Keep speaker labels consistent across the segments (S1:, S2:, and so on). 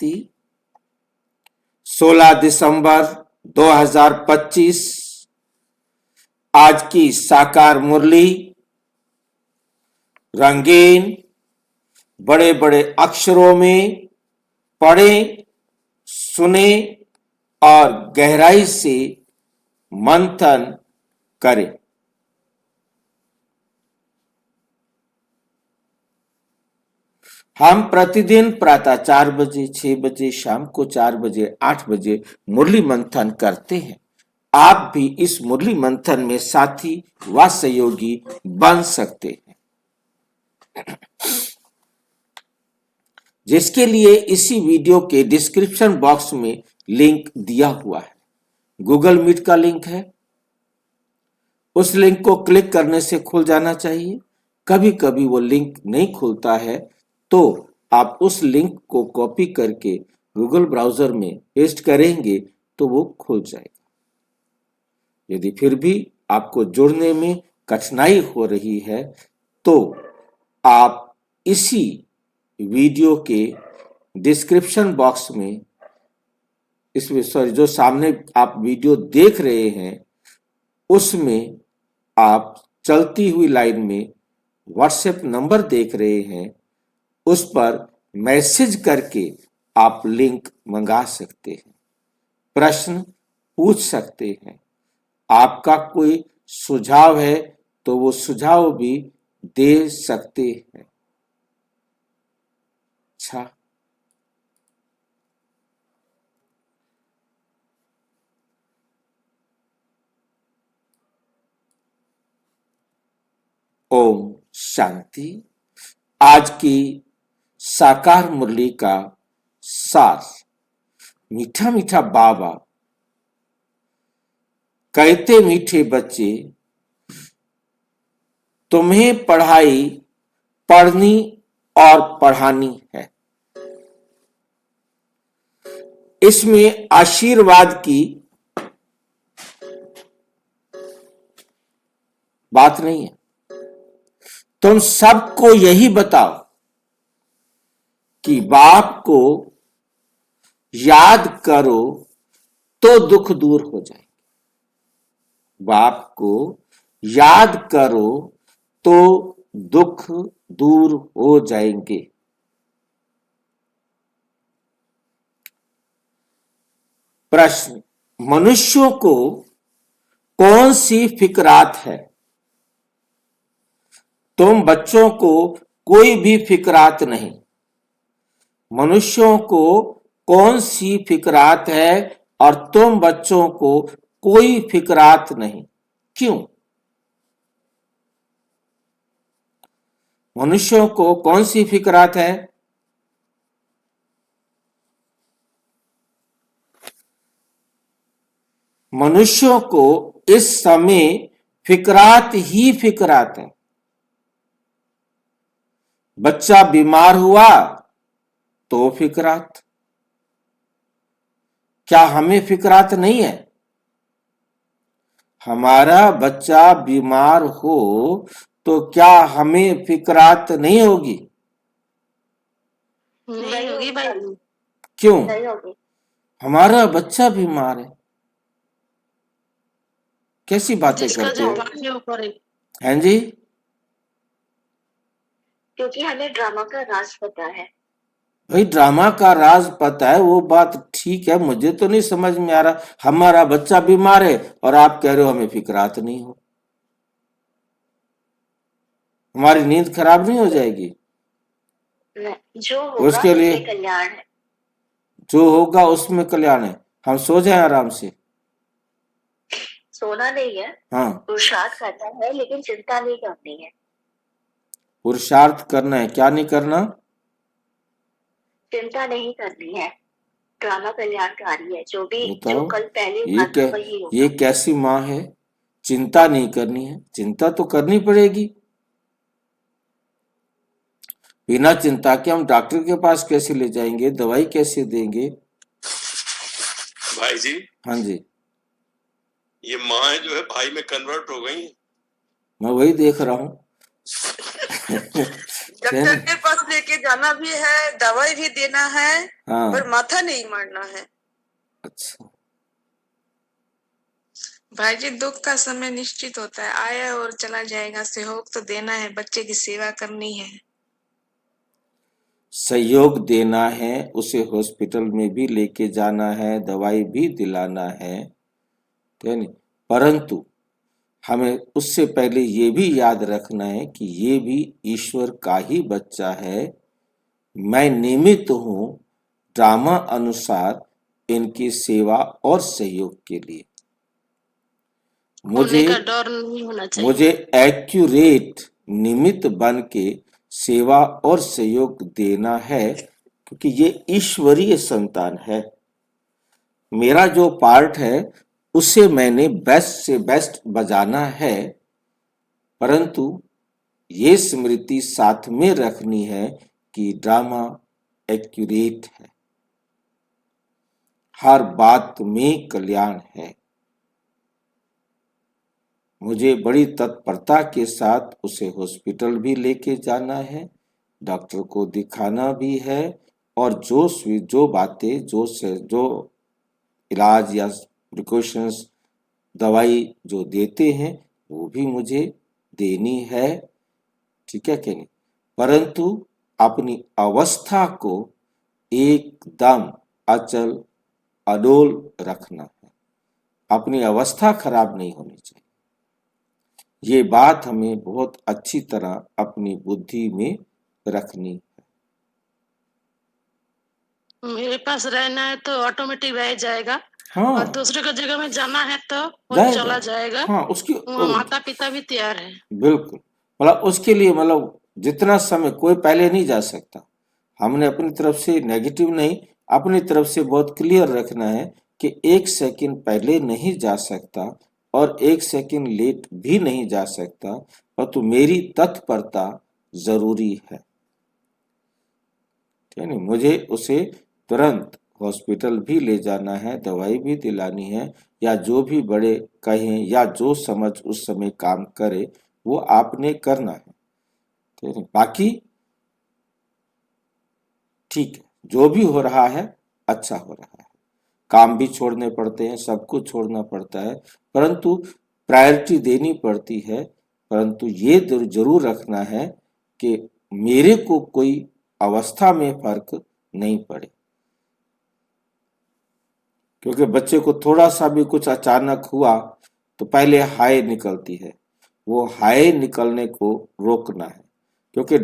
S1: शांति। 16 दिसंबर 2025 आज की साकार मुरली रंगीन बड़े बड़े अक्षरों में पढ़ें, सुने और गहराई से मंथन करें। हम प्रतिदिन प्रातः 4 बजे, 6 बजे, शाम को 4 बजे, 8 बजे मुरली मंथन करते हैं। आप भी इस मुरली मंथन में साथी व सहयोगी बन सकते हैं, जिसके लिए इसी वीडियो के डिस्क्रिप्शन बॉक्स में लिंक दिया हुआ है। गूगल मीट का लिंक है, उस लिंक को क्लिक करने से खुल जाना चाहिए। कभी कभी वो लिंक नहीं खुलता है तो आप उस लिंक को कॉपी करके गूगल ब्राउजर में पेस्ट करेंगे तो वो खुल जाएगा। यदि फिर भी आपको जुड़ने में कठिनाई हो रही है तो आप इसी वीडियो के डिस्क्रिप्शन बॉक्स में जो सामने आप वीडियो देख रहे हैं उसमें आप चलती हुई लाइन में व्हाट्सएप नंबर देख रहे हैं, उस पर मैसेज करके आप लिंक मंगा सकते हैं, प्रश्न पूछ सकते हैं। आपका कोई सुझाव है तो वो सुझाव भी दे सकते हैं। अच्छा, ओम शांति। आज की साकार मुरली का सार। मीठा मीठा बाबा कहते, मीठे बच्चे तुम्हें पढ़ाई पढ़नी और पढ़ानी है। इसमें आशीर्वाद की बात नहीं है। तुम सबको यही बताओ कि बाप को याद करो तो दुख दूर हो जाएंगे। बाप को याद करो तो दुख दूर हो जाएंगे। प्रश्न, मनुष्यों को कौन सी फिक्रात है? तुम बच्चों को कोई भी फिक्रात नहीं। मनुष्यों को कौन सी फिक्रात है और तुम बच्चों को कोई फिक्रात नहीं। क्यों? मनुष्यों को कौन सी फिक्रात है? मनुष्यों को इस समय फिक्रात ही फिक्रात है। बच्चा बीमार हुआ तो फिक्रात। क्या हमें फिक्रात नहीं है? हमारा बच्चा बीमार हो तो क्या हमें फिक्रात नहीं होगी?
S2: नहीं होगी भाई।
S1: क्यों?
S2: नहीं होगी।
S1: हमारा बच्चा बीमार है। कैसी बातें करते हो? हैं जी?
S2: क्योंकि हमें ड्रामा का राज पता है।
S1: भाई ड्रामा का राज पता है, वो बात ठीक है, मुझे तो नहीं समझ में आ रहा। हमारा बच्चा बीमार है और आप कह रहे हो हमें फिक्रात नहीं हो। हमारी नींद खराब नहीं हो जाएगी?
S2: जो होगा
S1: उसके लिए
S2: कल्याण है।
S1: जो होगा उसमें कल्याण है। हम सो जाएं आराम से।
S2: सोना नहीं है,
S1: हाँ,
S2: पुरुषार्थ करना है, लेकिन चिंता नहीं करनी है।
S1: पुरुषार्थ करना है, क्या नहीं करना?
S2: चिंता नहीं करनी है। ड्रामा कल्याणकारी है। जो कल पहले वही होगा।
S1: ये कैसी माँ है? चिंता नहीं करनी है। चिंता तो करनी पड़ेगी। बिना चिंता के हम डॉक्टर के पास कैसे ले जाएंगे, दवाई कैसे देंगे?
S3: भाई जी।
S1: हाँ जी।
S3: ये माँ जो है भाई में कन्वर्ट हो गई।
S1: मैं वही देख रहा हूँ।
S4: डॉक्टर के पास लेके जाना भी है, दवाई भी देना है,
S1: हाँ
S4: पर माथा नहीं मारना है।
S1: अच्छा
S4: भाई जी, दुख का समय निश्चित होता है, आया और चला जाएगा। सहयोग तो देना है, बच्चे की सेवा करनी है।
S1: सहयोग देना है, उसे हॉस्पिटल में भी लेके जाना है, दवाई भी दिलाना है, ठीक है नहीं? परंतु हमें उससे पहले ये भी याद रखना है कि ये भी ईश्वर का ही बच्चा है। मैं निमित्त हूँ ड्रामा अनुसार इनकी सेवा और सहयोग के लिए।
S5: होने का डर नहीं होना चाहिए।
S1: मुझे एक्यूरेट निमित्त बन के सेवा और सहयोग देना है, क्योंकि ये ईश्वरीय संतान है। मेरा जो पार्ट है उसे मैंने बेस्ट से बेस्ट बजाना है, परंतु ये स्मृति साथ में रखनी है कि ड्रामा एक्यूरेट है, हर बात में कल्याण है। मुझे बड़ी तत्परता के साथ उसे हॉस्पिटल भी लेके जाना है, डॉक्टर को दिखाना भी है, और जो बातें जो इलाज या प्रिकॉशंस दवाई जो देते हैं वो भी मुझे देनी है, ठीक है कि नहीं? परंतु अपनी अवस्था को एकदम अचल अडोल रखना है, अपनी अवस्था खराब नहीं होनी चाहिए। ये बात हमें बहुत अच्छी तरह अपनी बुद्धि में रखनी है।
S5: मेरे पास रहना है तो ऑटोमेटिक रह जाएगा।
S1: हाँ,
S5: और दूसरे को जगह में जाना है तो वो
S1: जाएगा।
S5: चला जाएगा।
S1: हाँ, उसकी
S5: माता पिता भी तैयार है।
S1: बिल्कुल, मतलब उसके लिए मतलब जितना समय कोई पहले नहीं जा सकता। हमने अपनी तरफ से नेगेटिव नहीं, अपनी तरफ से बहुत क्लियर रखना है कि 1 सेकंड पहले नहीं जा सकता और 1 सेकंड लेट भी नहीं जा सकता, परंतु मेरी तत्परता जरूरी है, ठीक है नहीं? मुझे उसे तुरंत हॉस्पिटल भी ले जाना है, दवाई भी दिलानी है, या जो भी बड़े कहें या जो समझ उस समय काम करे वो आपने करना है, ठीक है? बाकी ठीक है, जो भी हो रहा है अच्छा हो रहा है। काम भी छोड़ने पड़ते हैं, सब कुछ छोड़ना पड़ता है, परंतु प्रायोरिटी देनी पड़ती है। परंतु ये जरूर रखना है कि मेरे को कोई अवस्था में फर्क नहीं पड़े, क्योंकि बच्चे को थोड़ा सा भी कुछ अचानक हुआ तो पहले हाय निकलती है, वो हाय निकलने को रोकना है। क्योंकि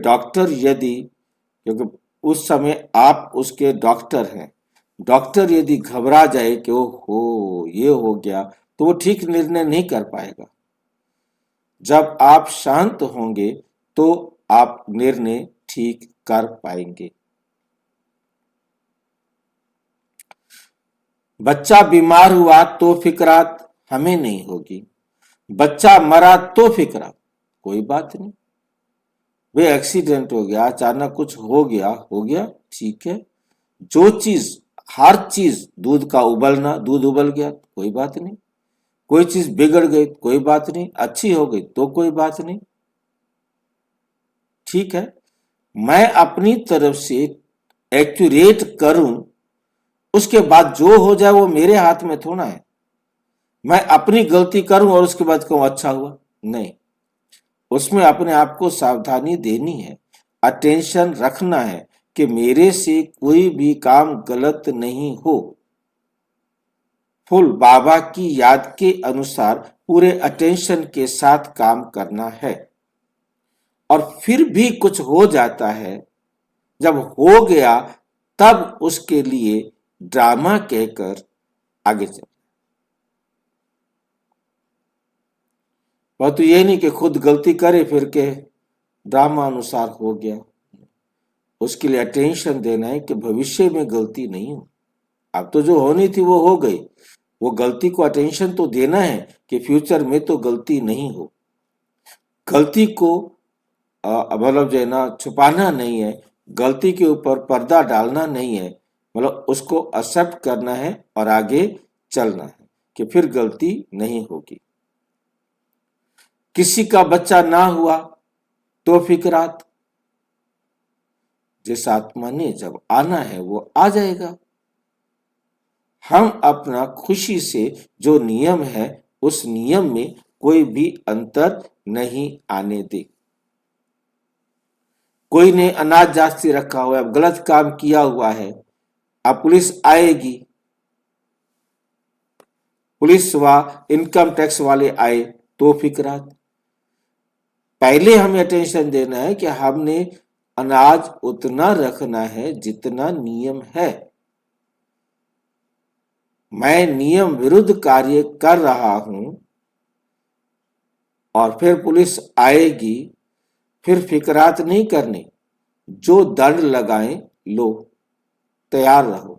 S1: क्योंकि उस समय आप उसके डॉक्टर हैं, डॉक्टर यदि घबरा जाए कि ओहो ये हो गया, तो वो ठीक निर्णय नहीं कर पाएगा। जब आप शांत होंगे तो आप निर्णय ठीक कर पाएंगे। बच्चा बीमार हुआ तो फिक्रात हमें नहीं होगी, बच्चा मरा तो फिक्रात, कोई बात नहीं, वे एक्सीडेंट हो गया, अचानक कुछ हो गया, ठीक है। जो चीज हर चीज, दूध उबल गया कोई बात नहीं, कोई चीज बिगड़ गई कोई बात नहीं, अच्छी हो गई तो कोई बात नहीं, ठीक है। मैं अपनी तरफ से एक्यूरेट करूं, उसके बाद जो हो जाए वो मेरे हाथ में थोड़ा है। मैं अपनी गलती करूं और उसके बाद कहूं अच्छा हुआ, नहीं, उसमें अपने आप को सावधानी देनी है, अटेंशन रखना है कि मेरे से कोई भी काम गलत नहीं हो। फुल बाबा की याद के अनुसार पूरे अटेंशन के साथ काम करना है। और फिर भी कुछ हो जाता है, जब हो गया तब उसके लिए ड्रामा कहकर आगे चल। परंतु ये नहीं कि खुद गलती करे फिर के ड्रामा अनुसार हो गया। उसके लिए अटेंशन देना है कि भविष्य में गलती नहीं हो। अब तो जो होनी थी वो हो गई, वो गलती को अटेंशन तो देना है कि फ्यूचर में तो गलती नहीं हो। गलती को मतलब जो है ना छुपाना नहीं है, गलती के ऊपर पर्दा डालना नहीं है, मतलब उसको एक्सेप्ट करना है और आगे चलना है कि फिर गलती नहीं होगी। किसी का बच्चा ना हुआ तो फिक्रात, जिस आत्मा ने जब आना है वो आ जाएगा। हम अपना खुशी से जो नियम है उस नियम में कोई भी अंतर नहीं आने दे। कोई ने अनाज जास्ती रखा हुआ है, गलत काम किया हुआ है, अब पुलिस आएगी, पुलिस व इनकम टैक्स वाले आए तो फिक्रात। पहले हमें अटेंशन देना है कि हमने अनाज उतना रखना है जितना नियम है। मैं नियम विरुद्ध कार्य कर रहा हूं और फिर पुलिस आएगी, फिर फिक्रात नहीं करनी, जो दंड लगाएं लो, तैयार रहो।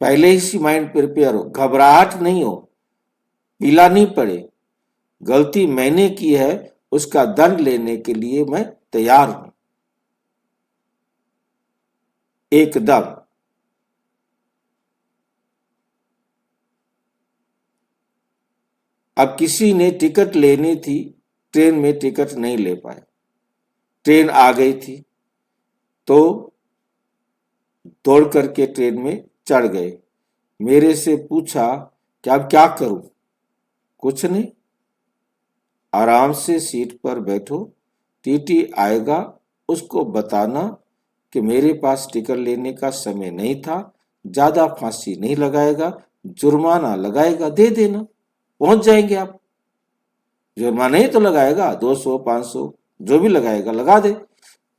S1: पहले ही माइंड प्रिपेयर हो, घबराहट नहीं हो, पीला नहीं पड़े, गलती मैंने की है उसका दंड लेने के लिए मैं तैयार हूं एकदम। अब किसी ने टिकट लेनी थी, ट्रेन में टिकट नहीं ले पाए, ट्रेन आ गई थी तो दौड़ करके ट्रेन में चढ़ गए। मेरे से पूछा कि अब क्या करूं? कुछ नहीं, आराम से सीट पर बैठो, टीटी आएगा, उसको बताना कि मेरे पास टिकट लेने का समय नहीं था, ज्यादा फांसी नहीं लगाएगा, जुर्माना लगाएगा, दे देना, पहुंच जाएंगे आप। जुर्माना ही तो लगाएगा, 200 500 जो भी लगाएगा लगा दे,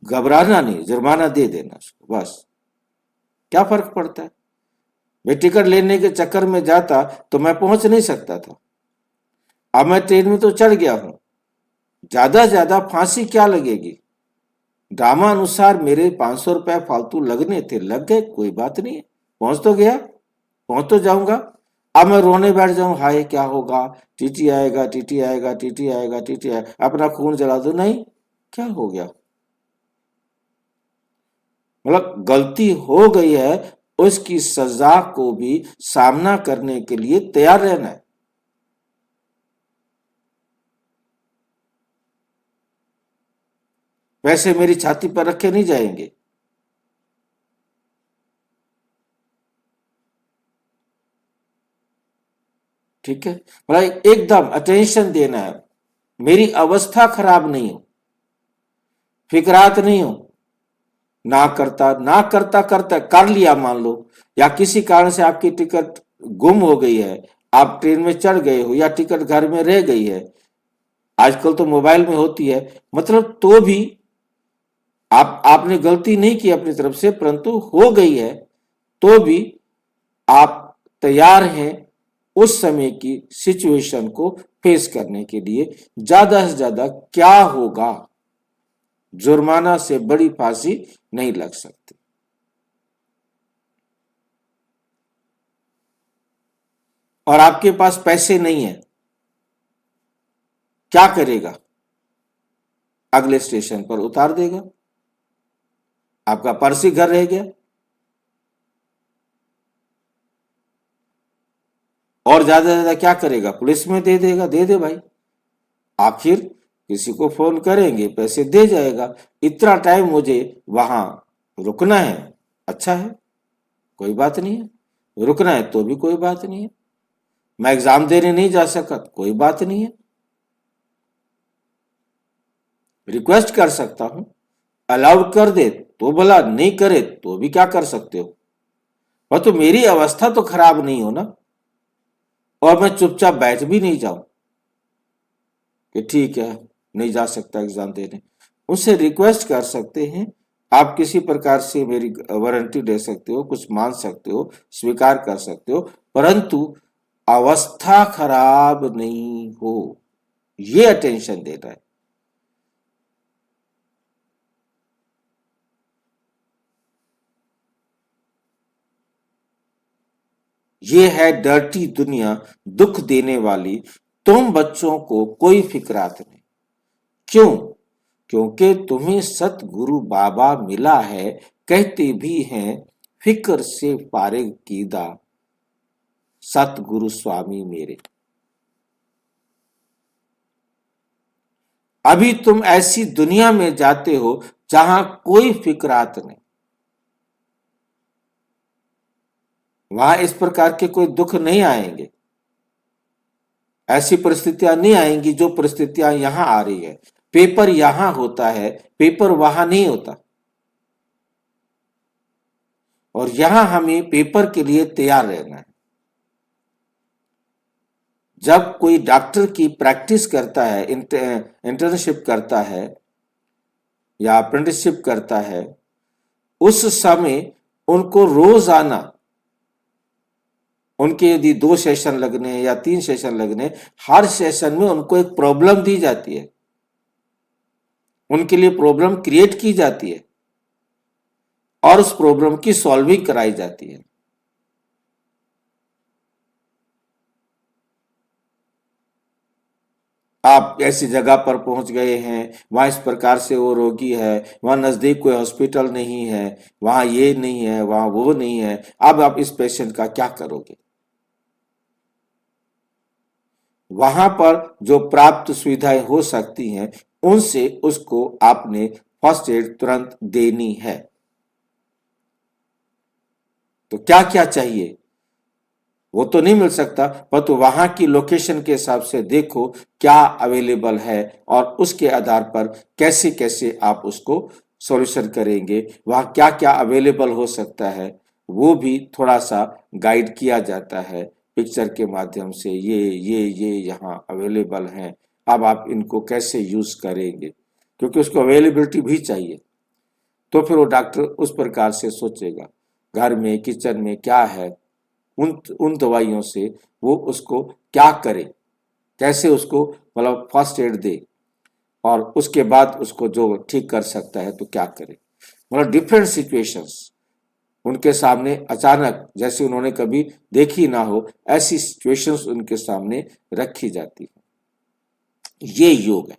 S1: घबराना नहीं, जुर्माना दे देना उसको, बस क्या फर्क पड़ता है। मैं टिकट लेने के चक्कर में जाता तो मैं पहुंच नहीं सकता था, अब मैं ट्रेन में तो चढ़ गया हूं, ज्यादा से ज्यादा फांसी क्या लगेगी। ड्रामा अनुसार मेरे 500 रुपए फालतू लगने थे, लग गए, कोई बात नहीं है, पहुंच तो गया, पहुंच तो जाऊंगा। अब मैं रोने बैठ जाऊं, हाय क्या होगा, टीटी आएगा, टीटी आएगा, टीटी आएगा, टीटी आएगा, अपना खून जला दो, नहीं, क्या हो गया। मतलब गलती हो गई है, उसकी सजा को भी सामना करने के लिए तैयार रहना है। पैसे मेरी छाती पर रखे नहीं जाएंगे। ठीक है, मतलब एकदम अटेंशन देना है, मेरी अवस्था खराब नहीं हो, फिक्रात नहीं हो, ना करता कर लिया मान लो, या किसी कारण से आपकी टिकट गुम हो गई है, आप ट्रेन में चढ़ गए हो या टिकट घर में रह गई है, आजकल तो मोबाइल में होती है, मतलब तो भी आपने गलती नहीं की अपनी तरफ से, परंतु हो गई है तो भी आप तैयार हैं उस समय की सिचुएशन को फेस करने के लिए। ज्यादा से ज्यादा क्या होगा, जुर्माना से बड़ी फांसी नहीं लग सकती। और आपके पास पैसे नहीं है, क्या करेगा? अगले स्टेशन पर उतार देगा, आपका पर्स ही घर रह गया। और ज्यादा से ज्यादा क्या करेगा? पुलिस में दे देगा, दे दे भाई, आखिर किसी को फोन करेंगे, पैसे दे जाएगा, इतना टाइम मुझे वहां रुकना है, अच्छा है, कोई बात नहीं है, रुकना है तो भी कोई बात नहीं है, मैं एग्जाम देने नहीं जा सका, कोई बात नहीं है, रिक्वेस्ट कर सकता हूं, अलाउड कर दे तो भला, नहीं करे तो भी क्या कर सकते हो। और तो मेरी अवस्था तो खराब नहीं हो ना, और मैं चुपचाप बैठ भी नहीं जाऊं कि ठीक है नहीं जा सकता एग्जाम देने। उनसे रिक्वेस्ट कर सकते हैं, आप किसी प्रकार से मेरी वारंटी दे सकते हो, कुछ मान सकते हो, स्वीकार कर सकते हो, परंतु अवस्था खराब नहीं हो, ये अटेंशन देना है। ये है डर्टी दुनिया, दुख देने वाली। तुम बच्चों को कोई फिक्रात नहीं, क्यों? क्योंकि तुम्हें सतगुरु बाबा मिला है, कहते भी हैं फिक्र से फारिग कीदा सतगुरु स्वामी मेरे। अभी तुम ऐसी दुनिया में जाते हो जहां कोई फिक्रात नहीं, वहां इस प्रकार के कोई दुख नहीं आएंगे, ऐसी परिस्थितियां नहीं आएंगी जो परिस्थितियां यहां आ रही है। पेपर यहां होता है, पेपर वहां नहीं होता, और यहां हमें पेपर के लिए तैयार रहना है। जब कोई डॉक्टर की प्रैक्टिस करता है, इंटर्नशिप करता है या अप्रेंटिसशिप करता है, उस समय उनको रोजाना, उनके यदि 2 सेशन लगने या 3 सेशन लगने, हर सेशन में उनको एक प्रॉब्लम दी जाती है, उनके लिए प्रॉब्लम क्रिएट की जाती है और उस प्रॉब्लम की सॉल्विंग कराई जाती है। आप ऐसी जगह पर पहुंच गए हैं, वहां इस प्रकार से वो रोगी है, वहां नजदीक कोई हॉस्पिटल नहीं है, वहां ये नहीं है, वहां वो नहीं है, अब आप इस पेशेंट का क्या करोगे? वहां पर जो प्राप्त सुविधाएं हो सकती हैं, उनसे उसको आपने फर्स्ट एड तुरंत देनी है। तो क्या क्या चाहिए वो तो नहीं मिल सकता, परंतु वहां की लोकेशन के हिसाब से देखो क्या अवेलेबल है और उसके आधार पर कैसे कैसे आप उसको सॉल्यूशन करेंगे। वहां क्या क्या अवेलेबल हो सकता है वो भी थोड़ा सा गाइड किया जाता है पिक्चर के माध्यम से, ये यहाँ अवेलेबल हैं, अब आप इनको कैसे यूज करेंगे, क्योंकि उसको अवेलेबिलिटी भी चाहिए। तो फिर वो डॉक्टर उस प्रकार से सोचेगा घर में किचन में क्या है, उन दवाइयों से वो उसको क्या करे, कैसे उसको मतलब फर्स्ट एड दे, और उसके बाद उसको जो ठीक कर सकता है तो क्या करे। मतलब डिफरेंट सिचुएशंस उनके सामने अचानक, जैसे उन्होंने कभी देखी ना हो, ऐसी सिचुएशंस उनके सामने रखी जाती है। ये योग है,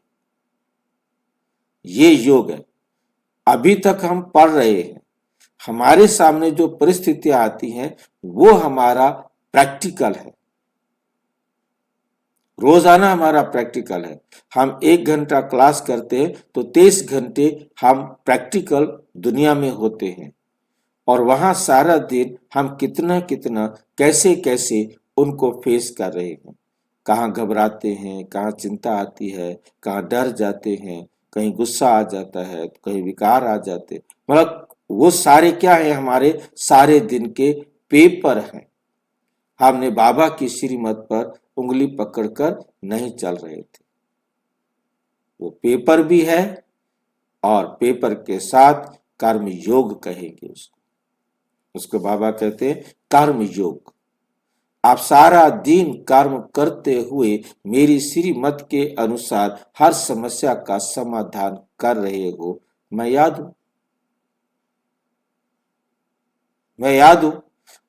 S1: ये योग है। अभी तक हम पढ़ रहे हैं, हमारे सामने जो परिस्थितियां आती हैं वो हमारा प्रैक्टिकल है, रोजाना हमारा प्रैक्टिकल है। हम 1 घंटा क्लास करते हैं तो 23 घंटे हम प्रैक्टिकल दुनिया में होते हैं, और वहां सारा दिन हम कितना कितना कैसे कैसे उनको फेस कर रहे हैं, कहाँ घबराते हैं, कहाँ चिंता आती है, कहाँ डर जाते हैं, कहीं गुस्सा आ जाता है, कहीं विकार आ जाते, मतलब वो सारे क्या है, हमारे सारे दिन के पेपर हैं। हमने बाबा की श्रीमत पर उंगली पकड़कर नहीं चल रहे थे, वो पेपर भी है और पेपर के साथ कर्म योग कहेंगे उसको बाबा कहते हैं कर्म योग। आप सारा दिन कर्म करते हुए मेरी श्रीमत के अनुसार हर समस्या का समाधान कर रहे हो, मैं याद हूं, मैं याद हूं।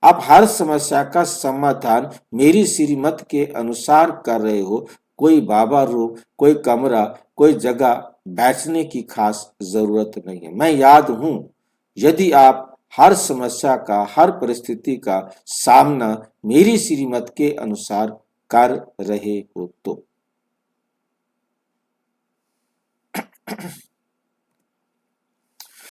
S1: आप हर समस्या का समाधान मेरी श्रीमत के अनुसार कर रहे हो, कोई बाबा रूम, कोई कमरा, कोई जगह बैठने की खास जरूरत नहीं है, मैं याद हूं। यदि आप हर समस्या का, हर परिस्थिति का सामना मेरी श्रीमत के अनुसार कर रहे हो तो